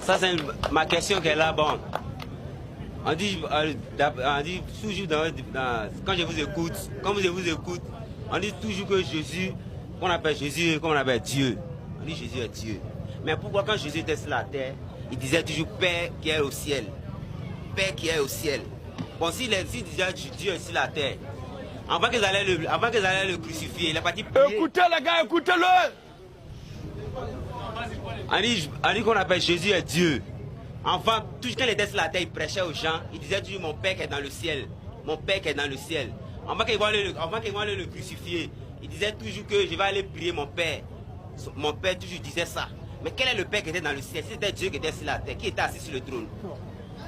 Ça, c'est ma question qu'elle a. Bon, on dit toujours quand je vous écoute, on dit toujours que Jésus, qu'on appelle Jésus, qu'on appelle Dieu. On dit Jésus est Dieu. Mais pourquoi quand Jésus était sur la terre, il disait toujours Père qui est au ciel. Père qui est au ciel. Bon, s'il disait Dieu est sur la terre, avant qu'ils allaient le crucifier, il est parti prier. Écoutez les gars, écoutez-le. On dit qu'on appelle Jésus est Dieu. Enfin, toujours quand il était sur la terre, il prêchait aux gens. Il disait toujours mon Père qui est dans le ciel. Mon Père qui est dans le ciel. Avant qu'ils vont aller le crucifier, il disait toujours que je vais aller prier mon Père. Mon Père toujours disait ça. Mais quel est le Père qui était dans le ciel? C'était Dieu qui était sur la terre, qui était assis sur le trône.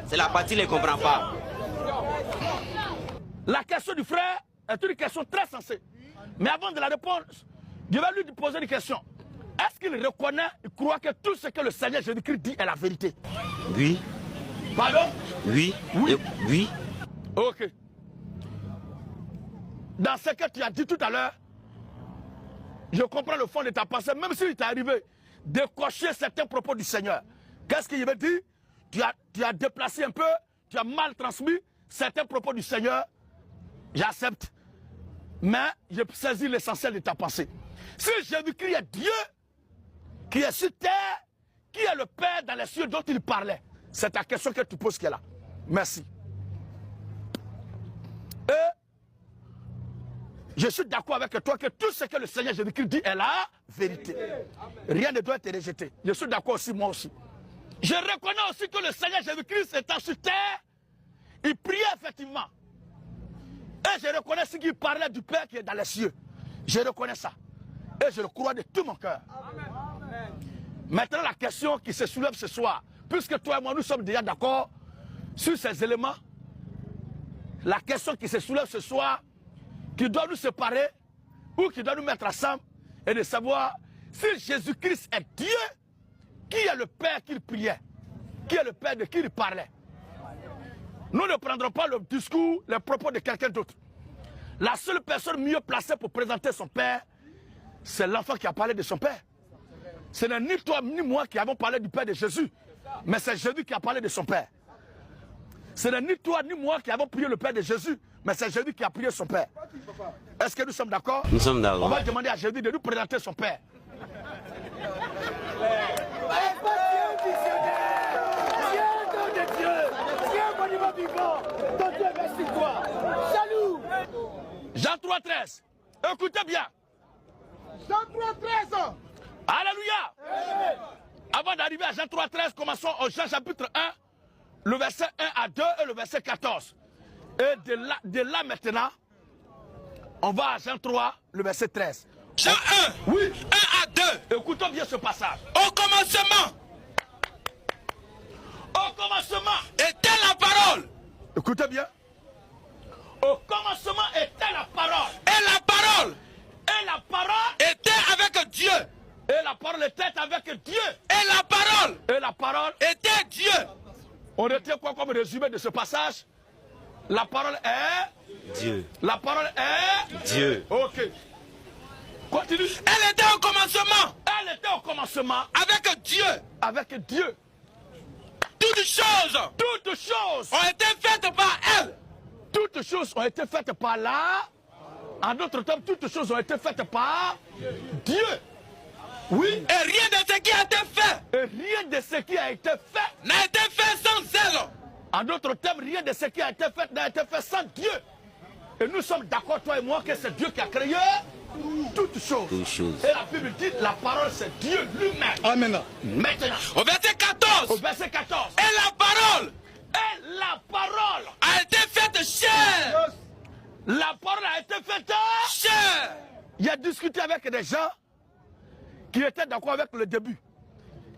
C'est la partie qu'il ne comprend pas. La question du frère est une question très sensée. Mais avant de la répondre, je vais lui poser une question. Est-ce qu'il reconnaît, il croit que tout ce que le Seigneur Jésus-Christ dit est la vérité? Oui. Pardon? Oui. Oui. Oui. Ok. Dans ce que tu as dit tout à l'heure, je comprends le fond de ta pensée, même s'il t'est arrivé de cocher certains propos du Seigneur. Qu'est-ce qu'il veut dire? Tu as déplacé un peu, tu as mal transmis certains propos du Seigneur. J'accepte. Mais je saisis l'essentiel de ta pensée. Si Jésus-Christ est Dieu, qui est sur terre, qui est le Père dans les cieux dont il parlait, c'est ta question que tu poses qui est là. Merci. Et je suis d'accord avec toi que tout ce que le Seigneur Jésus-Christ dit est la vérité. Rien ne doit être rejeté. Je suis d'accord aussi, moi aussi. Je reconnais aussi que le Seigneur Jésus-Christ étant sur terre, il priait effectivement. Et je reconnais ce qu'il parlait du Père qui est dans les cieux. Je reconnais ça. Et je le crois de tout mon cœur. Maintenant, la question qui se soulève ce soir, puisque toi et moi, nous sommes déjà d'accord sur ces éléments, la question qui se soulève ce soir, qui doit nous séparer ou qui doit nous mettre ensemble, est de savoir si Jésus-Christ est Dieu, qui est le Père qu'il priait, qui est le Père de qui il parlait. Nous ne prendrons pas le discours, les propos de quelqu'un d'autre. La seule personne mieux placée pour présenter son Père, c'est l'enfant qui a parlé de son Père. Ce n'est ni toi ni moi qui avons parlé du Père de Jésus, mais c'est Jésus qui a parlé de son Père. Ce n'est ni toi ni moi qui avons prié le Père de Jésus, mais c'est Jésus qui a prié son Père. Est-ce que nous sommes d'accord? Nous sommes d'accord. On va demander à Jésus de nous présenter son Père. Jean 3,13. Écoutez bien. Jean 3,13. Alléluia. Amen. Avant d'arriver à Jean 3,13, commençons au Jean chapitre 1, le verset 1 à 2 et le verset 14. Et de là maintenant, on va à Jean 3, le verset 13. Jean 1, oui. 1 à 2. Écoutons bien ce passage. Au commencement était la parole. Écoutez bien. Au commencement était la parole. Et la parole était avec Dieu. Et la parole était avec Dieu. Et la parole était Dieu. On retient quoi comme résumé de ce passage? La parole est Dieu. La parole est Dieu. Ok. Continue. Elle était au commencement. Elle était au commencement avec Dieu. Avec Dieu. Toutes choses ont été faites par elle. Toutes choses ont été faites par là. En d'autres termes, toutes choses ont été faites par Dieu. Oui. Et rien de ce qui a été fait. Et rien de ce qui a été fait n'a été fait sans elle. En d'autres termes, rien de ce qui a été fait n'a été fait sans Dieu. Et nous sommes d'accord, toi et moi, que c'est Dieu qui a créé toutes choses. Et la Bible dit, la parole c'est Dieu lui-même. Amen. Maintenant. Au verset 14. Et la parole a été faite chair. La parole a été faite chair. Il a discuté avec des gens qui étaient d'accord avec le début.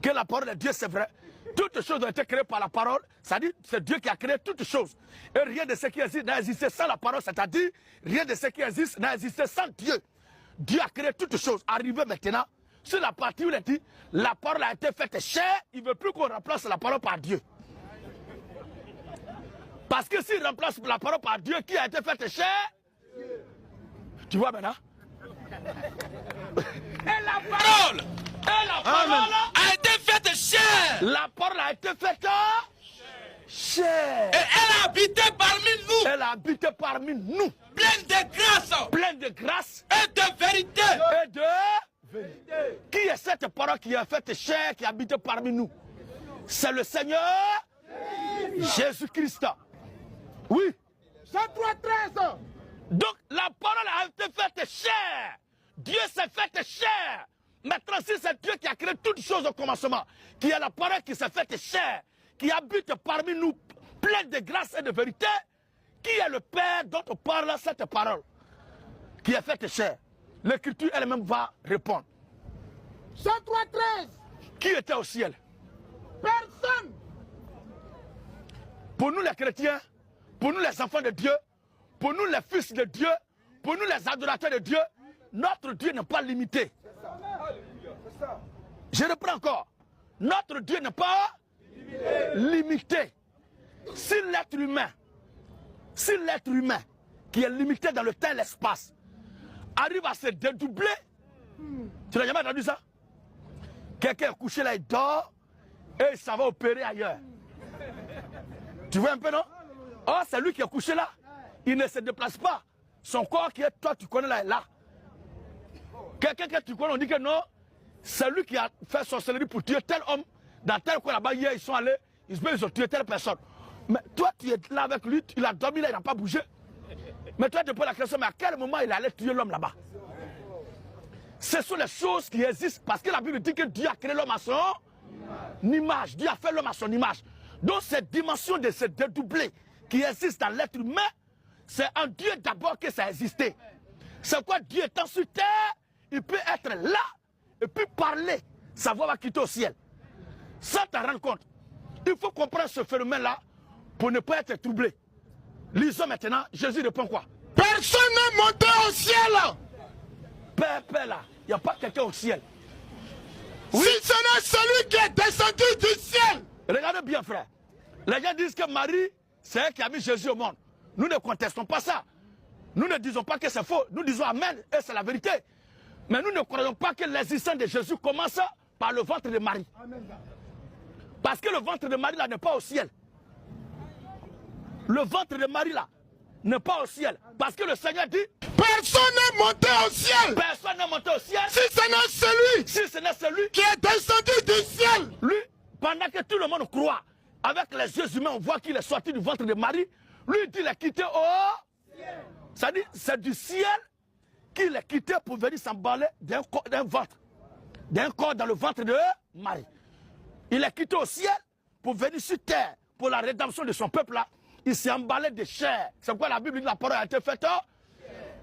Que la parole de Dieu, c'est vrai. Toutes choses ont été créées par la parole. C'est-à-dire c'est Dieu qui a créé toutes choses. Et rien de ce qui existe n'a existé sans la parole. C'est-à-dire rien de ce qui existe n'a existé sans Dieu. Dieu a créé toutes choses. Arrivé maintenant, sur la partie où il a dit, la parole a été faite chair, il ne veut plus qu'on remplace la parole par Dieu. Parce que s'il remplace la parole par Dieu qui a été faite chair, tu vois maintenant? Et la parole a été faite chair. La parole a été faite chair. Et elle a habité parmi nous. Elle a habité parmi nous. Pleine de grâce. Pleine de grâce. Et de vérité. Et de vérité. Qui est cette parole qui a fait chair, qui habite parmi nous? C'est le Seigneur Jésus-Christ. Oui. Jean 3,13. Donc la parole a été faite chair. Dieu s'est fait chair. Maintenant, si c'est Dieu qui a créé toutes choses au commencement, qui est la parole qui s'est faite chair, qui habite parmi nous, pleine de grâce et de vérité, qui est le Père dont on parle cette parole, qui est faite chair? L'Écriture elle-même va répondre. Jean 3,13. Qui était au ciel? Personne. Pour nous les chrétiens, pour nous les enfants de Dieu, pour nous les fils de Dieu, pour nous les adorateurs de Dieu, notre Dieu n'est pas limité. Je reprends encore. Notre Dieu n'est pas limité. Si l'être humain, qui est limité dans le temps et l'espace, arrive à se dédoubler, tu n'as jamais entendu ça? Quelqu'un est couché là, il dort, et ça va opérer ailleurs. Tu vois un peu, non? Oh, c'est lui qui est couché là. Il ne se déplace pas. Son corps qui est, toi, tu connais là, est là. Quelqu'un que tu connais, on dit que non, c'est lui qui a fait sorcellerie pour tuer tel homme. Dans tel coin là-bas, hier, ils sont allés, ils ont tué telle personne. Mais toi, tu es là avec lui, il a dormi là, il n'a pas bougé. Mais toi, tu te poses la question, mais à quel moment il allait tuer l'homme là-bas? Ce sont les choses qui existent parce que la Bible dit que Dieu a créé l'homme à son image. Dieu a fait l'homme à son image. Donc, cette dimension de se dédoubler qui existe dans l'être humain, c'est en Dieu d'abord que ça a existé. C'est quoi Dieu étant sur terre, il peut être là et puis parler. Sa voix va quitter au ciel. Sans t'en rendre compte. Il faut comprendre ce phénomène-là pour ne pas être troublé. Lisons maintenant, Jésus répond quoi? Personne n'est monté au ciel. Père là, il n'y a pas quelqu'un au ciel. Oui. Si ce n'est celui qui est descendu du ciel. Regardez bien, frère. Les gens disent que Marie, c'est elle qui a mis Jésus au monde. Nous ne contestons pas ça. Nous ne disons pas que c'est faux. Nous disons Amen et c'est la vérité. Mais nous ne croyons pas que l'existence de Jésus commence par le ventre de Marie. Parce que le ventre de Marie là n'est pas au ciel. Le ventre de Marie là n'est pas au ciel. Parce que le Seigneur dit, personne n'est monté au ciel. Personne n'est monté au ciel. Si ce n'est celui qui est descendu du ciel. Lui, pendant que tout le monde croit, avec les yeux humains, on voit qu'il est sorti du ventre de Marie. Lui, il dit qu'il est quitté au ciel. C'est-à-dire, c'est du ciel qu'il est quitté pour venir s'emballer d'un corps dans le ventre de Marie. Il est quitté au ciel pour venir sur terre, pour la rédemption de son peuple là. Il s'est emballé de chair. C'est quoi la Bible dit, la parole a été faite?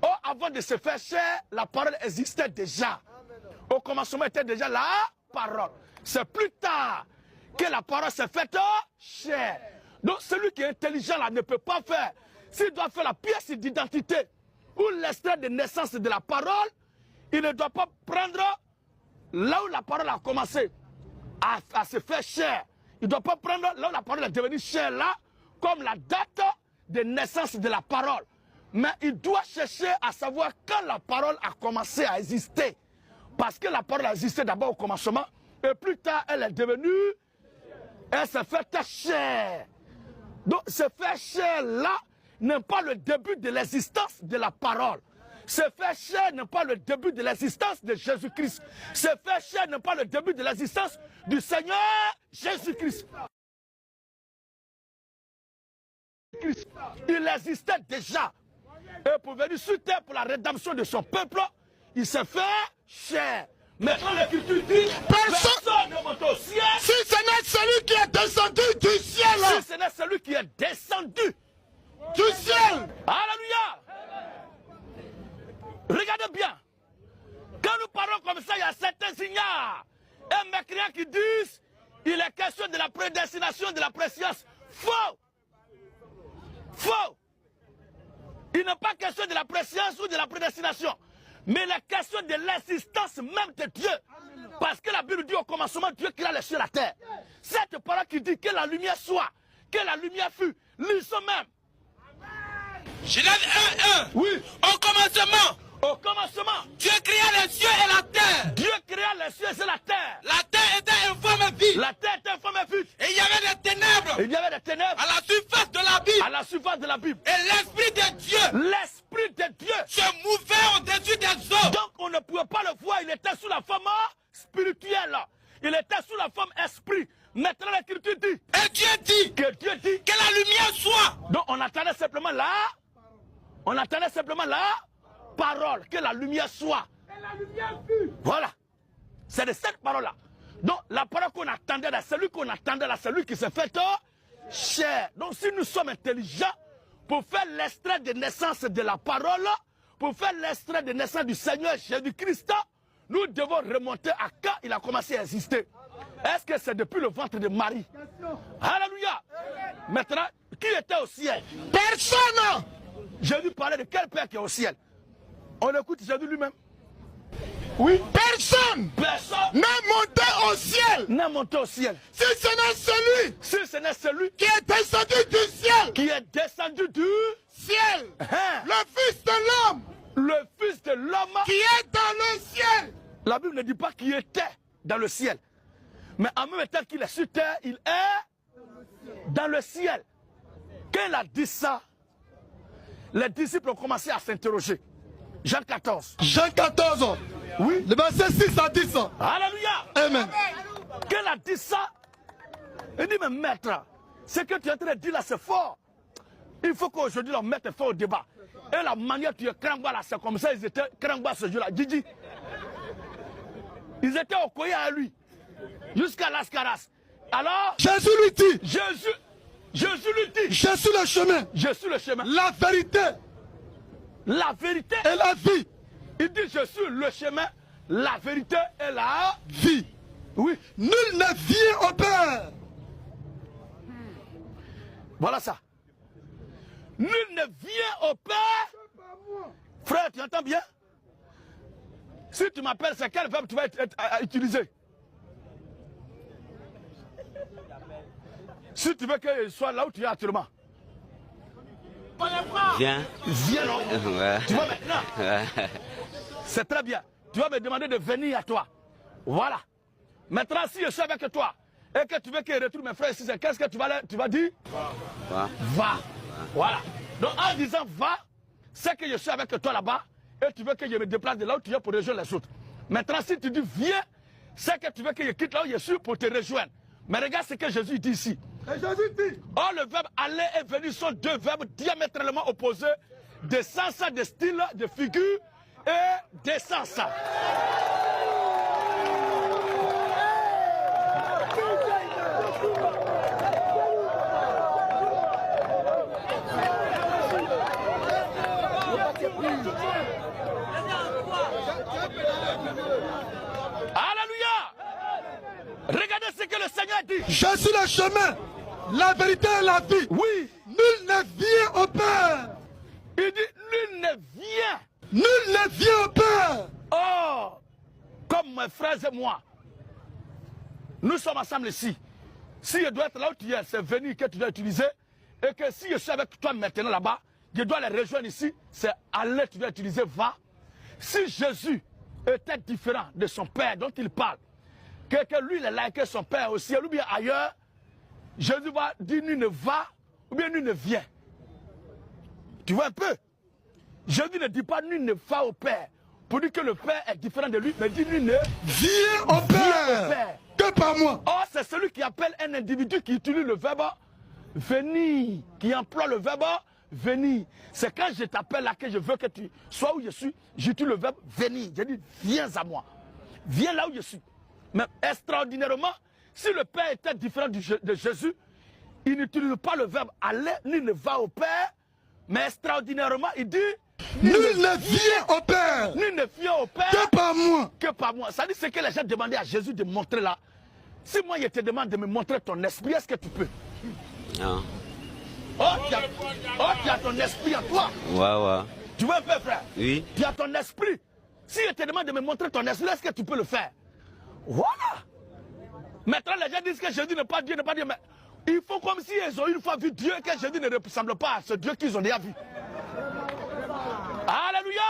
Oh, avant de se faire chair, la parole existait déjà. Au commencement était déjà la parole. C'est plus tard que la parole s'est faite chair. Donc celui qui est intelligent là ne peut pas faire. S'il doit faire la pièce d'identité ou l'extrait de naissance de la parole, il ne doit pas prendre là où la parole a commencé à se faire chair. Il ne doit pas prendre là où la parole est devenue chair là, comme la date de naissance de la parole. Mais il doit chercher à savoir quand la parole a commencé à exister. Parce que la parole a existé d'abord au commencement, et plus tard elle est devenue, elle s'est faite chair. Donc se faire chair là n'est pas le début de l'existence de la parole. Se faire chair n'est pas le début de l'existence de Jésus-Christ. Se faire chair n'est pas le début de l'existence du Seigneur Jésus-Christ. Il existait déjà. Et pour venir sur terre pour la rédemption de son peuple, il s'est fait chair. Maintenant l'Écriture dit, personne ne monte au ciel. Si ce n'est celui qui est descendu du ciel. Si ce n'est celui qui est descendu du ciel. Alléluia. Regardez bien. Quand nous parlons comme ça, il y a certains ignares et mécréants qui disent il est question de la prédestination, de la préscience. Faux. Faux. Il n'est pas question de la préscience ou de la prédestination, mais la question de l'existence même de Dieu. Parce que la Bible dit au commencement, Dieu créa les cieux et la terre. Cette parole qui dit que la lumière soit, que la lumière fut, lisons même. Genèse 1:1. Oui. Au commencement. Au commencement. Dieu créa les cieux et la terre. Dieu créa les cieux et la terre. La terre était informe vide. La terre était informe Il y avait des ténèbres. À la surface de la Bible. À la surface de la Bible. Et l'Esprit de Dieu. L'Esprit de Dieu. Se mouvait au-dessus des eaux. Donc on ne pouvait pas le voir. Il était sous la forme spirituelle. Il était sous la forme esprit. Maintenant l'Écriture dit. Et Dieu dit. Que Dieu dit. Que la lumière soit. Donc on attendait simplement là. On attendait simplement la parole. Que la lumière soit. Et la lumière fut. Voilà. C'est de cette parole-là. Donc la parole qu'on attendait là, celui qu'on attendait là, celui qui s'est fait chair. Donc si nous sommes intelligents, pour faire l'extrait de naissance de la parole, pour faire l'extrait de naissance du Seigneur Jésus-Christ, nous devons remonter à quand il a commencé à exister. Est-ce que c'est depuis le ventre de Marie? Alléluia. Maintenant, qui était au ciel? Personne. Jésus parlait de quel Père qui est au ciel? On écoute Jésus lui-même. Oui. Personne. Personne n'est monté au ciel. N'est monté au ciel. Si ce n'est celui. Si ce n'est celui qui est descendu du ciel. Qui est descendu du ciel. Le Fils de l'homme. Le Fils de l'homme. Qui est dans le ciel. La Bible ne dit pas qu'il était dans le ciel. Mais en même temps qu'il est sur terre, il est dans le ciel. Quand il a dit ça, les disciples ont commencé à s'interroger. Jean 14. Jean 14. Oui. Le verset 6 à 10. Alléluia. Amen. Quand il a dit ça, il dit, mais maître, ce que tu es en train de dire là, c'est fort. Il faut qu'aujourd'hui, on mette fort au débat. Et la manière tu es crangba là, c'est comme ça, ils étaient crangba ce jour-là. Didi. Ils étaient au Koya à lui. Jusqu'à l'Ascaras. Alors, Jésus lui dit. Jésus lui dit. Je suis le chemin. Je suis le chemin. La vérité. La vérité. Et la vie. Il dit je suis le chemin, la vérité et la vie. Oui. Nul ne vient au Père. Voilà ça. Nul ne vient au Père. Frère, tu entends bien? Si tu m'appelles, c'est quel verbe tu vas utiliser? Si tu veux qu'il soit là où tu es actuellement. Viens. Viens, non? Ouais. Tu vois maintenant? Ouais. C'est très bien. Tu vas me demander de venir à toi. Voilà. Maintenant, si je suis avec toi et que tu veux qu'il retrouve mes frères ici, qu'est-ce que tu vas dire? Va. Va. Voilà. Donc en disant va, c'est que je suis avec toi là-bas et tu veux que je me déplace de là où tu es pour rejoindre les autres. Maintenant, si tu dis viens, c'est que tu veux que je quitte là où je suis pour te rejoindre. Mais regarde ce que Jésus dit ici. Et Jésus dit. Or, le verbe aller et venir sont deux verbes diamétralement opposés, de sens, de style, de figure et d'essence. Alléluia. Regardez ce que le Seigneur dit. Je suis le chemin, la vérité et la vie. Oui. Nul ne vient au Père. Il dit nul ne vient. Nul ne vient au Père. Oh, comme mes frères et moi, nous sommes ensemble ici. Si je dois être là où tu es, c'est venir que tu dois utiliser. Et que si je suis avec toi maintenant là-bas, je dois les rejoindre ici, c'est aller, tu dois utiliser va. Si Jésus était différent de son Père dont il parle, que lui il est là, que son Père aussi, ou bien ailleurs, Jésus va dire nul ne va, ou bien nul ne vient. Tu vois un peu? Jésus ne dit pas nul ne va au Père, pour dire que le Père est différent de lui, mais dit nul ne vient au Père. Que par moi. Or, c'est celui qui appelle un individu qui utilise le verbe venir, qui emploie le verbe venir. C'est quand je t'appelle là que je veux que tu sois où je suis, j'utilise le verbe venir. Je dis viens à moi, viens là où je suis. Mais extraordinairement, si le Père était différent de Jésus, il n'utilise pas le verbe aller, ni ne va au Père, mais extraordinairement, il dit nul ne vient au Père. Nul ne vient au Père que par moi. Que par moi. Ça dit ce que les gens demandaient à Jésus de montrer là. Si moi je te demande de me montrer ton esprit, est-ce que tu peux? Non. Oh, tu as ton esprit en toi. Ouais. Tu vois un peu, frère? Oui. Tu as ton esprit. Si je te demande de me montrer ton esprit, est-ce que tu peux le faire? Voilà. Maintenant, les gens disent que Jésus n'est pas Dieu, mais ils font comme si ils ont une fois vu Dieu et que Jésus ne ressemble pas à ce Dieu qu'ils ont déjà vu. Alléluia.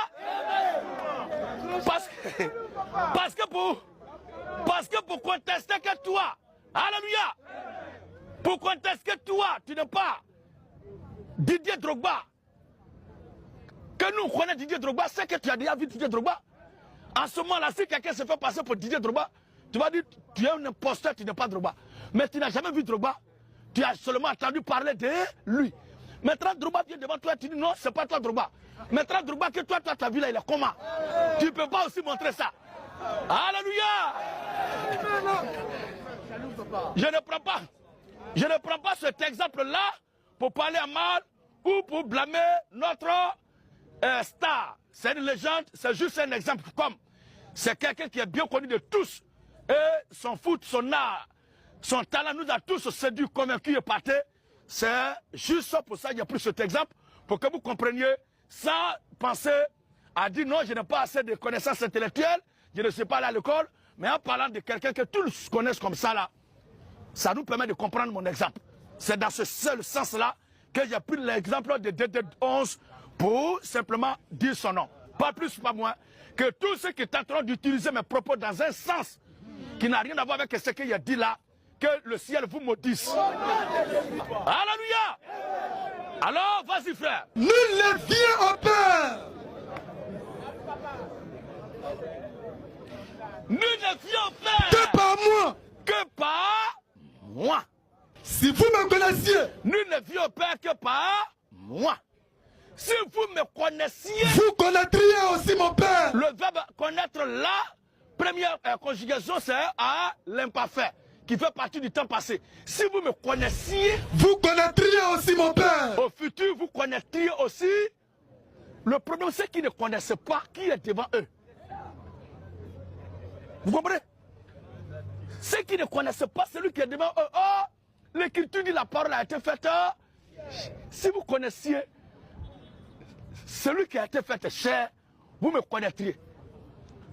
Parce que pour contester que toi, alléluia, Pourquoi est-ce que toi, tu n'es pas Didier Drogba? Que nous connaissons Didier Drogba, c'est que tu as déjà vu Didier Drogba. En ce moment-là, si quelqu'un se fait passer pour Didier Drogba, tu vas dire, tu es un imposteur, tu n'es pas Drogba. Mais tu n'as jamais vu Drogba. Tu as seulement entendu parler de lui. Maintenant, Drogba vient devant toi et tu dis non, c'est pas toi Drogba. Maintenant, Drogba que toi, ta vie là, il est comment? Tu ne peux pas aussi montrer ça. Alléluia! Je ne prends pas cet exemple-là pour parler à mal ou pour blâmer notre star. C'est une légende, c'est juste un exemple. Comme c'est quelqu'un qui est bien connu de tous. Et son foot, son art, son talent nous a tous séduits, convaincus et partis. C'est juste pour ça qu'il y a pris cet exemple, pour que vous compreniez, sans penser à dire non, je n'ai pas assez de connaissances intellectuelles, je ne suis pas allé à l'école, mais en parlant de quelqu'un que tous connaissent comme ça là, ça nous permet de comprendre mon exemple. C'est dans ce seul sens-là que j'ai pris l'exemple de DD11 pour simplement dire son nom. Pas plus, pas moins, que tous ceux qui tenteront d'utiliser mes propos dans un sens qui n'a rien à voir avec ce qu'il a dit là, que le ciel vous maudisse. Alléluia! Alors, vas-y frère. Nul ne vient au Père. Nul ne vient au Père Que par moi. Que par moi. Si vous me connaissiez, Nul ne vient au Père que par moi. Si vous me connaissiez, vous connaîtriez aussi mon Père. Le verbe connaître là, première conjugation, c'est à l'imparfait, qui fait partie du temps passé. Si vous me connaissiez, vous connaîtriez aussi mon Père. Au futur, vous connaîtriez aussi. Le problème, c'est qu'ils ne connaissent pas qui est devant eux. Vous comprenez? Ceux qui ne connaissent pas celui qui est devant eux. Oh, l'écriture dit la parole a été faite. Si vous connaissiez celui qui a été fait chair, vous me connaîtriez.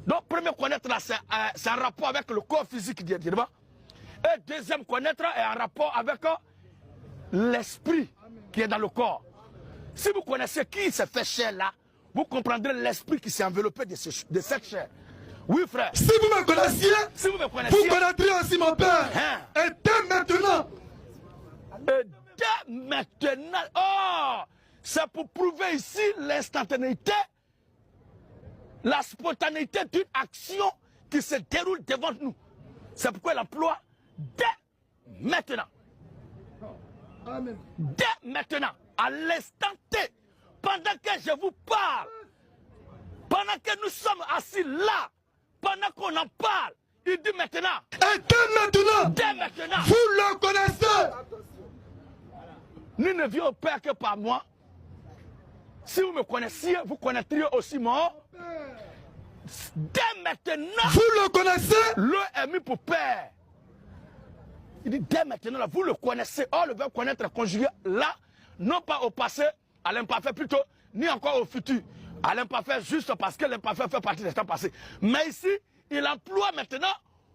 Donc, premier connaître là, c'est un rapport avec le corps physique qui est devant. Et deuxième connaître est un rapport avec l'esprit qui est dans le corps. Si vous connaissez qui s'est fait chair là, vous comprendrez l'esprit qui s'est enveloppé de cette chair. Oui, frère. Si vous me connaissiez, vous connaîtriez aussi mon Père. Hein? Et dès maintenant. Et dès maintenant. Oh! C'est pour prouver ici l'instantanéité, la spontanéité d'une action qui se déroule devant nous. C'est pourquoi il emploie dès maintenant. Amen. Dès maintenant, à l'instant T, pendant que je vous parle, pendant que nous sommes assis là, pendant qu'on en parle, il dit maintenant. Et dès maintenant, vous le connaissez. Nous ne vient au Père que par moi. Si vous me connaissiez, vous connaîtriez aussi mon. Dès maintenant, vous le connaissez. Le est mis pour Père. Il dit dès maintenant, là, vous le connaissez. Or, le verbe connaître est conjugué là, non pas au passé, à l'imparfait plutôt, ni encore au futur. À l'imparfait juste parce que l'imparfait fait partie des temps passés. Mais ici, il emploie maintenant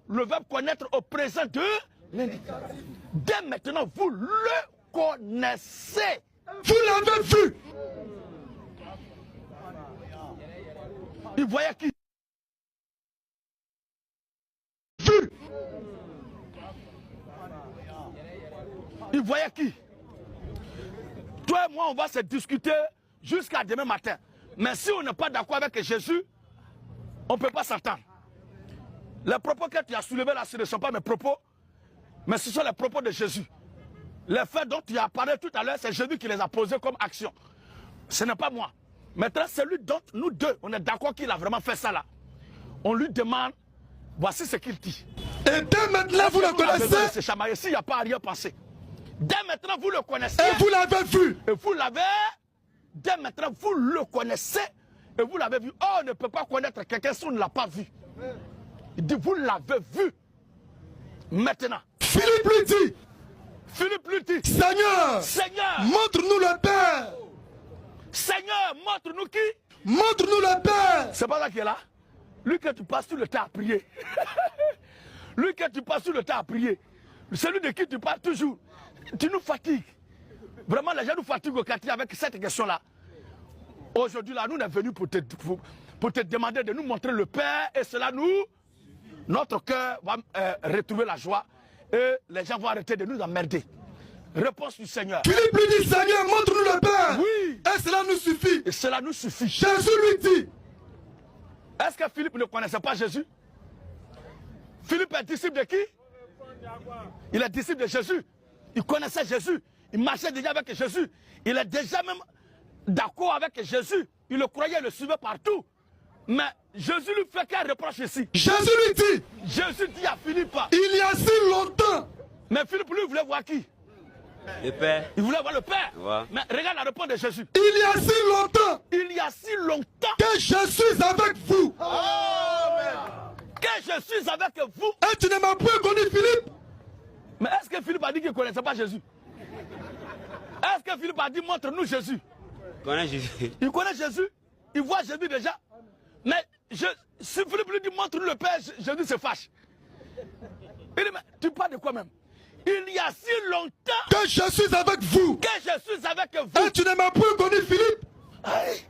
le verbe connaître au présent de l'indicatif. Dès maintenant, vous le connaissez. Vous l'avez vu. Il voyait qui? Vu. Il voyait qui? Toi et moi, on va se discuter jusqu'à demain matin. Mais si on n'est pas d'accord avec Jésus, on ne peut pas s'entendre. Les propos que tu as soulevés là, ce ne sont pas mes propos, mais ce sont les propos de Jésus. Les faits dont tu as parlé tout à l'heure, c'est Jésus qui les a posés comme action. Ce n'est pas moi. Maintenant, celui dont nous deux, on est d'accord qu'il a vraiment fait ça là. On lui demande, voici ce qu'il dit. Et dès maintenant, vous le connaissez. S'il n'y a pas à rien penser. Dès maintenant, vous le connaissez. Et vous l'avez vu. Et vous l'avez. Dès maintenant, vous le connaissez. Et vous l'avez vu. Oh, on ne peut pas connaître quelqu'un si on ne l'a pas vu. Il dit, vous l'avez vu. Maintenant. Philippe lui dit. Philippe lui dit. Seigneur. Seigneur. Montre-nous le Père. Seigneur, montre-nous qui? Montre-nous le Père. C'est pas ça qui est là. Lui que tu passes tout le temps à prier. Lui que tu passes tout le temps à prier. Celui de qui tu parles toujours. Tu nous fatigues. Vraiment, les gens nous fatiguent au quartier avec cette question-là. Aujourd'hui, là, nous sommes venus pour te demander de nous montrer le Père. Et cela notre cœur va retrouver la joie. Et les gens vont arrêter de nous emmerder. Réponse du Seigneur. Philippe lui dit, Seigneur, montre-nous le Père. Oui. Et cela nous suffit. Et cela nous suffit. Jésus lui dit. Est-ce que Philippe ne connaissait pas Jésus? Philippe est disciple de qui? Il est disciple de Jésus. Il connaissait Jésus. Il marchait déjà avec Jésus. Il est déjà même d'accord avec Jésus. Il le croyait, il le suivait partout. Mais Jésus lui fait quel reproche ici? Jésus lui dit. Jésus dit à Philippe. Il y a si longtemps. Mais Philippe lui voulait voir qui? Le Père. Il voulait voir le Père. Ouais. Mais regarde la réponse de Jésus. Il y a si longtemps. Il y a si longtemps Que je suis avec vous. que je suis avec vous. Et tu ne m'as point connu, Philippe. Mais est-ce que Philippe a dit qu'il ne connaissait pas Jésus? Est-ce que Philippe a dit montre-nous Jésus? Connais Jésus. Il connaît Jésus. Il voit Jésus déjà. Mais si Philippe lui dit montre-nous le Père, Jésus se fâche. Il dit mais tu parles de quoi même? Il y a si longtemps Que je suis avec vous. que je suis avec vous. Et tu ne m'as point connu, Philippe. Aïe.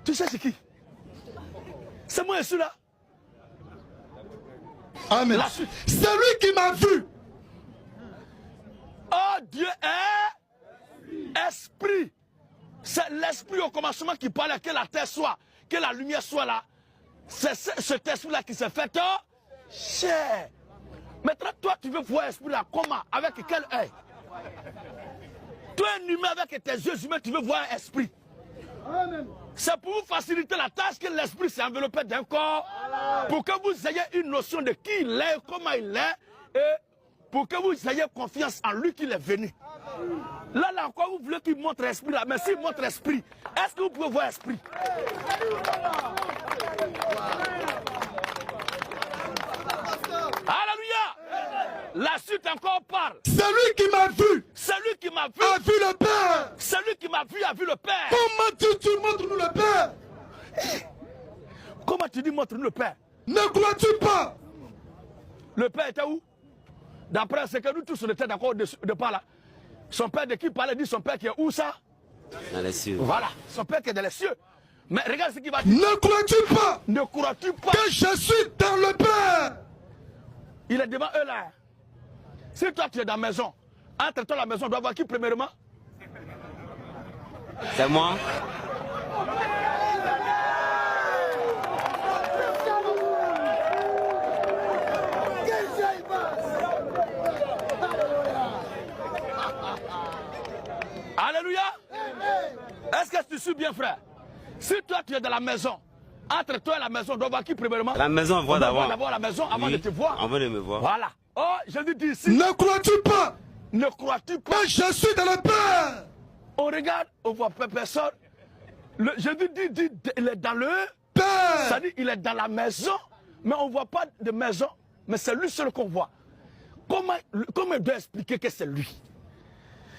Tu sais c'est qui? C'est moi Jésus là. Amen. La suite. C'est lui qui m'a vu. Oh Dieu est esprit. C'est l'esprit au commencement qui parlait que la terre soit, que la lumière soit là. C'est cet esprit-là qui s'est fait chair. Maintenant, toi, tu veux voir l'esprit là comment? Avec quel œil? Toi, un humain avec tes yeux humains, tu veux voir un esprit. C'est pour vous faciliter la tâche que l'esprit s'est enveloppé d'un corps, pour que vous ayez une notion de qui il est, comment il est, et pour que vous ayez confiance en lui qu'il est venu. Là encore, vous voulez qu'il montre esprit là, mais s'il montre esprit, est-ce que vous pouvez voir esprit? Alléluia! La suite encore parle. Celui qui m'a vu Celui qui m'a vu a vu le Père. Celui qui m'a vu a vu le Père. Comment tu montres-nous le Père? Comment tu dis montre-nous le Père? Ne crois-tu pas? Le Père était où? D'après ce que nous tous on était d'accord de par là. Son Père de qui parlait dit son Père qui est où ça? Dans les cieux. Voilà, son Père qui est dans les cieux. Mais regarde ce qu'il va dire. Ne crois-tu pas Ne crois-tu pas que je suis dans le Père? Il est devant eux là. Si toi tu es dans la maison, entre toi la maison doit voir qui premièrement? C'est moi. Alléluia. Est-ce que tu suis bien, frère? Si toi tu es dans la maison, entre toi et la maison, doit voir qui premièrement? La maison, on voit d'abord. D'abord la maison avant de te voir. Avant de me voir. Voilà. Oh, je dis ici. Ne crois-tu pas Ne crois-tu pas? que je suis dans le Père? On regarde, on voit personne. Jésus dit, il est dans le Père. Ça dit, il est dans la maison, mais on ne voit pas de maison, mais c'est lui seul qu'on voit. Comment il doit expliquer que c'est lui?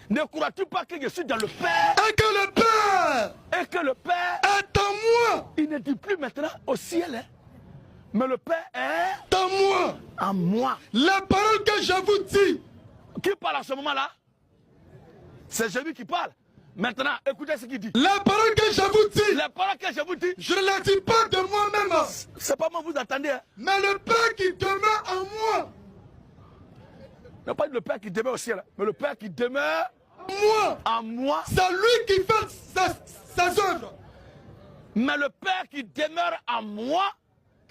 Ne crois-tu pas que je suis dans le Père? Et que le Père Et que le Père est en moi. il ne dit plus maintenant au ciel, hein, mais le Père est En moi. en moi. La parole que je vous dis. Qui parle à ce moment-là? C'est Jésus qui parle. Maintenant, écoutez ce qu'il dit. La parole que je vous dis. Les paroles que je vous dis, Je ne la dis pas de moi-même. c'est pas moi vous attendez. Hein. Mais le Père qui demeure en moi. Il n'y a pas le Père qui demeure au ciel, mais le Père qui demeure Moi. en moi. C'est lui qui fait ses œuvres. Mais le Père qui demeure en moi.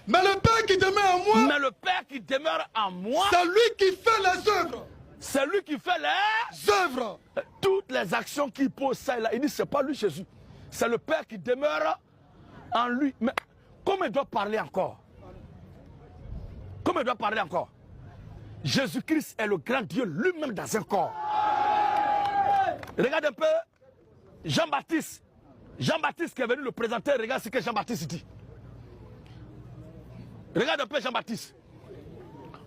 Mais le Père qui demeure en moi. Mais le Père qui demeure en moi. C'est lui qui fait les œuvres. C'est lui qui fait les Œuvres. toutes les actions qu'il pose ça et là. Il dit c'est pas lui Jésus. C'est le Père qui demeure en lui. Mais comment il doit parler encore? Comment il doit parler encore? Jésus-Christ est le grand Dieu lui-même dans un corps. Regarde un peu Jean-Baptiste. Jean-Baptiste qui est venu le présenter, regarde ce que Jean-Baptiste dit. Regarde un peu Jean-Baptiste.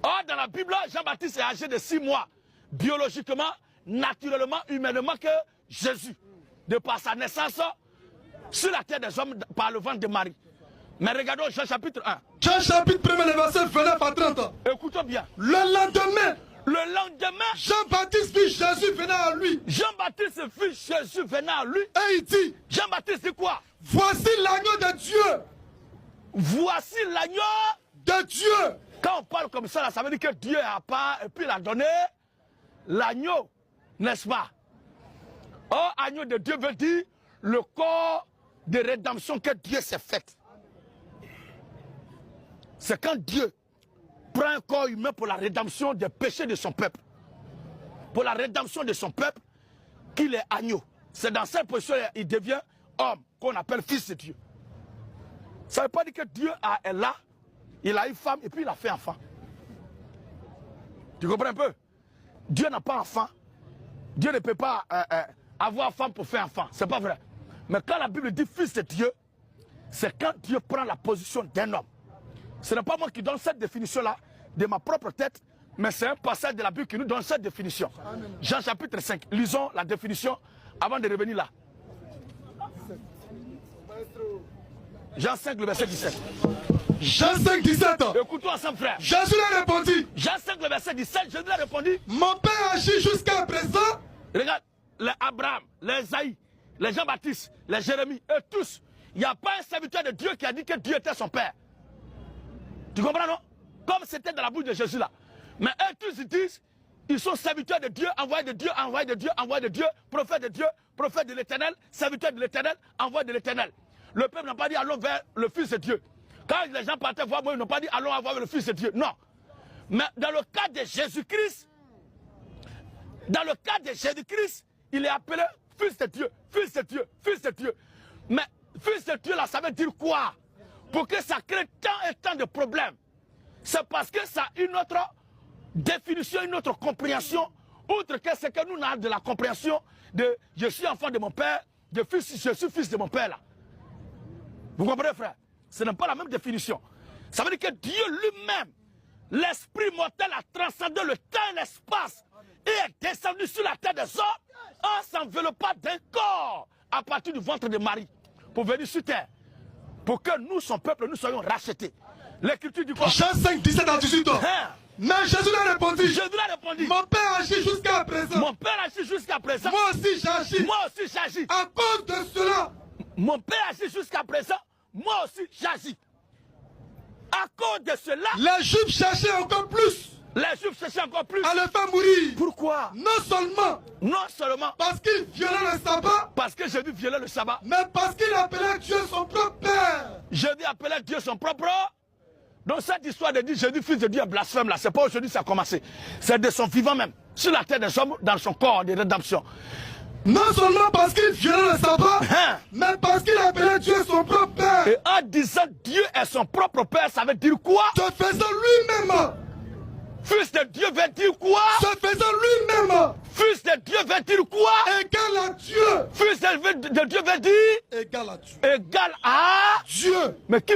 Or, dans la Bible, Jean-Baptiste est âgé de 6 mois, biologiquement, naturellement, humainement que Jésus, de par sa naissance sur la terre des hommes par le ventre de Marie. Mais regardons Jean chapitre 1. Jean chapitre 1, le verset 29 à 30. Écoutons bien. Le lendemain, Jean-Baptiste vit Jésus venant à lui. Jean-Baptiste vit Jésus venant à lui. Et il dit, Jean-Baptiste dit quoi? voici l'agneau de Dieu. Voici l'agneau De Dieu. Quand on parle comme ça, là, ça veut dire que Dieu a pas, et puis il a donné l'agneau, n'est-ce pas? Or, agneau de Dieu veut dire le corps de rédemption que Dieu s'est fait. C'est quand Dieu prend un corps humain pour la rédemption des péchés de son peuple. Pour la rédemption de son peuple, qu'il est agneau. C'est dans cette position qu'il devient homme, qu'on appelle fils de Dieu. Ça ne veut pas dire que Dieu est là, il a une femme et puis il a fait enfant. Tu comprends un peu? Dieu n'a pas enfant. Dieu ne peut pas avoir femme pour faire enfant. C'est pas vrai. Mais quand la Bible dit fils de Dieu, c'est quand Dieu prend la position d'un homme. Ce n'est pas moi qui donne cette définition-là de ma propre tête, mais c'est un passage de la Bible qui nous donne cette définition. Jean chapitre 5. Lisons la définition avant de revenir là. Jean 5, le verset 17. Jean 5, 17. Écoute-toi ensemble, frère. Jésus leur répondit. Jean 5, le verset 17, Jésus leur répondit. Mon Père agit jusqu'à présent. Regarde, les Abraham, les Isaïe, les Jean-Baptiste, les Jérémie, eux tous. Il n'y a pas un serviteur de Dieu qui a dit que Dieu était son Père. Tu comprends, non? Comme c'était dans la bouche de Jésus là. Mais eux tous ils disent, ils sont serviteurs de Dieu, envoyés de Dieu, envoyés de Dieu, envoyés de Dieu, prophètes de Dieu, prophètes de l'Éternel, serviteurs de l'Éternel, envoyés de l'Éternel. Le peuple n'a pas dit allons vers le Fils de Dieu. Quand les gens partaient voir moi, ils n'ont pas dit allons voir le Fils de Dieu. Non. Mais dans le cas de Jésus-Christ, il est appelé Fils de Dieu, Fils de Dieu, Fils de Dieu. Mais Fils de Dieu là, ça veut dire quoi? Pour que ça crée tant et tant de problèmes. C'est parce que ça a une autre définition, une autre compréhension, outre que ce que nous avons de la compréhension de je suis enfant de mon père, je suis fils de mon père là. Vous comprenez, frère? Ce n'est pas la même définition. Ça veut dire que Dieu lui-même, l'esprit mortel a transcendé le temps et l'espace et est descendu sur la terre des hommes en s'enveloppant d'un corps à partir du ventre de Marie pour venir sur terre. Pour que nous, son peuple, nous soyons rachetés. L'écriture dit quoi? Jean 5, 17 à 18 ans. Mais Jésus leur répondit. Jésus leur répondit. Mon Père agit jusqu'à présent. Mon Père agit jusqu'à présent. Moi aussi j'agis. Moi aussi j'agis. À cause de cela. Mon Père agit jusqu'à présent. Moi aussi j'agis. À cause de cela. Les Juifs cherchaient encore plus. Les Juifs cherchaient encore plus. À le faire mourir. Pourquoi? Non seulement. Parce qu'il violait le sabbat. Parce que Jésus violait le sabbat. Mais parce qu'il appelait Dieu son propre Père. Jésus appelait Dieu son propre. Donc cette histoire de dire Jésus fils de Dieu est blasphème là, c'est pas aujourd'hui que ça a commencé. C'est de son vivant même. Sur la terre des hommes, dans son corps de rédemption. Non seulement parce qu'il violait le sabbat, mais parce qu'il appelait Dieu son propre Père. Et en disant Dieu est son propre Père, ça veut dire quoi? Se faisant lui-même. Fils de Dieu veut dire quoi? Se faisant lui-même. Fils de Dieu veut dire quoi? Égal à Dieu. Fils de Dieu veut dire? Égal à Dieu. Égal à Dieu. Mais qui